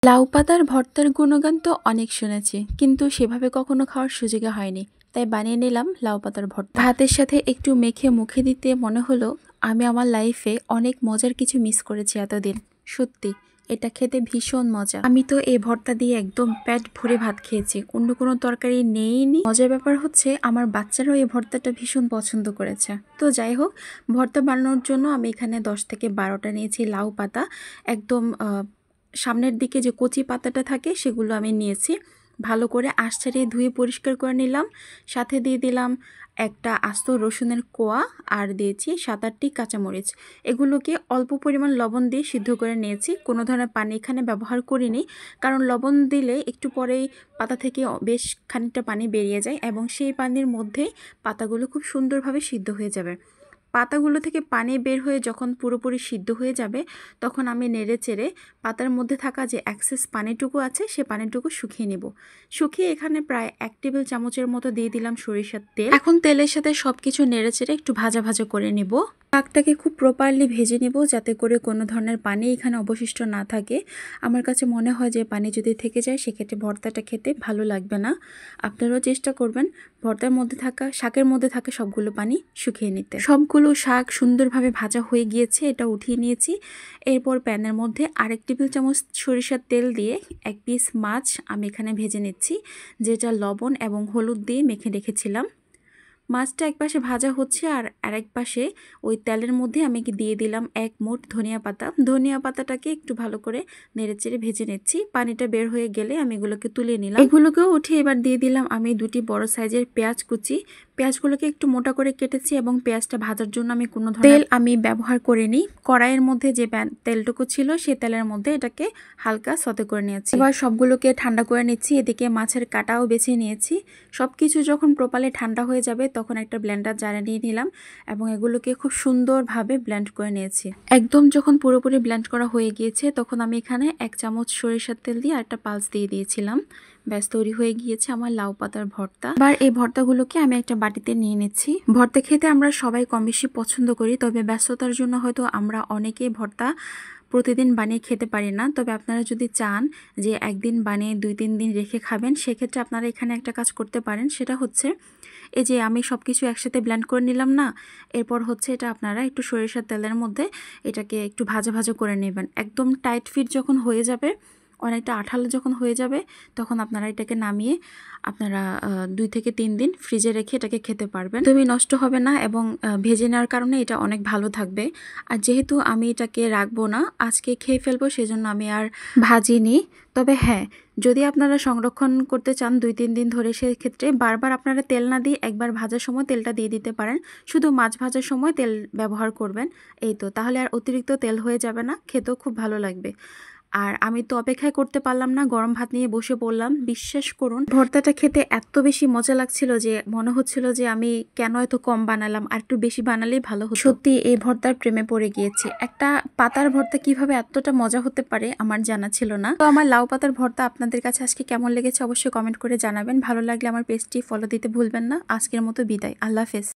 লাউ পাতার ভর্তার গুণগান তো অনেক শুনেছি, কিন্তু সেভাবে কখনো খাওয়ার সুযোগে হয়নি। তাই বানিয়ে নিলাম লাউ পাতার ভর্তা। ভাতের সাথে একটু মেখে মুখে দিতে মনে হলো আমি আমার লাইফে অনেক মজার কিছু মিস করেছি এতদিন। সত্যি এটা খেতে ভীষণ মজা। আমি তো এই ভর্তা দিয়ে একদম পেট ভরে ভাত খেয়েছি, অন্য কোনো তরকারি নেইনি। মজার ব্যাপার হচ্ছে আমার বাচ্চারাও এই ভর্তাটা ভীষণ পছন্দ করেছে। তো যাই হোক, ভর্তা বানানোর জন্য আমি এখানে 10 থেকে 12টা নিয়েছি লাউ পাতা। একদম সামনের দিকে যে কচি পাতাটা থাকে সেগুলো আমি নিয়েছি। ভালো করে আঁশ ছাড়িয়ে ধুয়ে পরিষ্কার করে নিলাম। সাথে দিয়ে দিলাম একটা আস্ত রসুনের কোয়া, আর দিয়েছি 7-8টি কাঁচামরিচ। এগুলোকে অল্প পরিমাণ লবণ দিয়ে সিদ্ধ করে নিয়েছি। কোনো ধরনের পানি এখানে ব্যবহার করিনি, কারণ লবণ দিলে একটু পরেই পাতা থেকে বেশ খানিকটা পানি বেরিয়ে যায় এবং সেই পানির মধ্যেই পাতাগুলো খুব সুন্দরভাবে সিদ্ধ হয়ে যাবে। পাতাগুলো থেকে পানি বের হয়ে যখন পুরোপুরি সিদ্ধ হয়ে যাবে, তখন আমি নেড়ে চেড়ে পাতার মধ্যে থাকা যে এক্সেস পানিটুকু আছে সে পানিটুকু শুকিয়ে নেব। শুকিয়ে এখানে প্রায় 1 টেবিল চামচের মতো দিয়ে দিলাম সরিষার তেল। এখন তেলের সাথে সবকিছু নেড়ে চেড়ে একটু ভাজা ভাজা করে নেব। শাকটাকে খুব প্রপারলি ভেজে নেব, যাতে করে কোনো ধরনের পানি এখানে অবশিষ্ট না থাকে। আমার কাছে মনে হয় যে পানি যদি থেকে যায় সেক্ষেত্রে ভর্তাটা খেতে ভালো লাগবে না। আপনারাও চেষ্টা করবেন ভর্তার মধ্যে থাকা, শাকের মধ্যে থাকা সবগুলো পানি শুকিয়ে নিতে। সবগুলো শাক সুন্দরভাবে ভাজা হয়ে গিয়েছে, এটা উঠিয়ে নিয়েছি। এরপর প্যানের মধ্যে আরেক টেবিল চামচ সরিষার তেল দিয়ে 1 পিস মাছ আমি এখানে ভেজে নিচ্ছি, যেটা লবণ এবং হলুদ দিয়ে মেখে রেখেছিলাম। মাছটা এক পাশে ভাজা হচ্ছে আর আরেক পাশে ওই তেলের মধ্যে আমি দিয়ে দিলাম 1 মুঠ ধনিয়া পাতা। ধনিয়া পাতাটাকে একটু ভালো করে নেড়েচেড়ে ভেজে নিচ্ছি। পানিটা বের হয়ে গেলে আমি এগুলোকে তুলে নিলাম। এগুলোকেও উঠে এবার দিয়ে দিলাম আমি 2টি বড় সাইজের পেঁয়াজ কুচি। পেঁয়াজগুলোকে একটু মোটা করে কেটেছি এবং পেঁয়াজটা ভাজার জন্য আমি কোনো ধরনের তেল আমি ব্যবহার করিনি। কড়াইয়ের মধ্যে যে তেলটুকু ছিল সেই তেলের মধ্যে এটাকে হালকা সতে করে নিয়েছি। এবার সবগুলোকে ঠান্ডা করে নিচ্ছি। এদিকে মাছের কাটাও বেছে নিয়েছি। সবকিছু যখন প্রপারলি ঠান্ডা হয়ে যাবে তখন একটা ব্লেন্ডার জারে নিয়ে নিলাম এবং এগুলোকে খুব সুন্দরভাবে ব্লেন্ড করে নিয়েছি। একদম যখন পুরোপুরি ব্লেন্ড করা হয়ে গিয়েছে তখন আমি এখানে 1 চামচ সরিষার তেল দিয়ে আরেকটা পালস দিয়ে দিয়েছিলাম। ব্যাস তৈরি হয়ে গিয়েছে আমার লাউ পাতার ভর্তা। এবার এই ভর্তাগুলোকে আমি একটা বাটিতে নিয়ে নিচ্ছি। ভর্তা খেতে আমরা সবাই কম বেশি পছন্দ করি, তবে ব্যস্ততার জন্য হয়তো আমরা অনেকেই ভর্তা প্রতিদিন বানিয়ে খেতে পারি না। তবে আপনারা যদি চান যে একদিন বানিয়ে 2-3 দিন রেখে খাবেন, সেক্ষেত্রে আপনারা এখানে একটা কাজ করতে পারেন। সেটা হচ্ছে এই যে আমি সব কিছু একসাথে ব্লেন্ড করে নিলাম না, এরপর হচ্ছে এটা আপনারা একটু সরিষার তেলের মধ্যে এটাকে একটু ভাজা ভাজা করে নেবেন। একদম টাইট ফিট যখন হয়ে যাবে, অনেকটা আঠালো যখন হয়ে যাবে, তখন আপনারা এটাকে নামিয়ে আপনারা 2 থেকে 3 দিন ফ্রিজে রেখে এটাকে খেতে পারবেন। তুমি নষ্ট হবে না এবং ভেজে নেওয়ার কারণে এটা অনেক ভালো থাকবে। আর যেহেতু আমি এটাকে রাখবো না, আজকে খেয়ে ফেলবো, সেজন্য আমি আর ভাজিনি। তবে হ্যাঁ, যদি আপনারা সংরক্ষণ করতে চান 2-3 দিন ধরে, সেক্ষেত্রে বারবার আপনারা তেল না দিয়ে একবার ভাজার সময় তেলটা দিয়ে দিতে পারেন। শুধু মাছ ভাজার সময় তেল ব্যবহার করবেন, এই তো। তাহলে আর অতিরিক্ত তেল হয়ে যাবে না, খেতেও খুব ভালো লাগবে। আর আমি তো অপেক্ষায় করতে পারলাম না, গরম ভাত নিয়ে বসে পড়লাম। বিশ্বাস করুন, ভর্তাটা খেতে এত বেশি মজা লাগছিল যে মনে হচ্ছিল যে আমি কেন এত কম বানালাম, আর একটু বেশি বানালেই ভালো হতো। সত্যি এই ভর্তার প্রেমে পড়ে গিয়েছি। একটা পাতার ভর্তা কিভাবে এতটা মজা হতে পারে আমার জানা ছিল না। তো আমার লাউ পাতার ভর্তা আপনাদের কাছে আজকে কেমন লেগেছে অবশ্যই কমেন্ট করে জানাবেন। ভালো লাগলে আমার পেজটি ফলো দিতে ভুলবেন না। আজকের মতো বিদায়, আল্লাহ হাফেজ।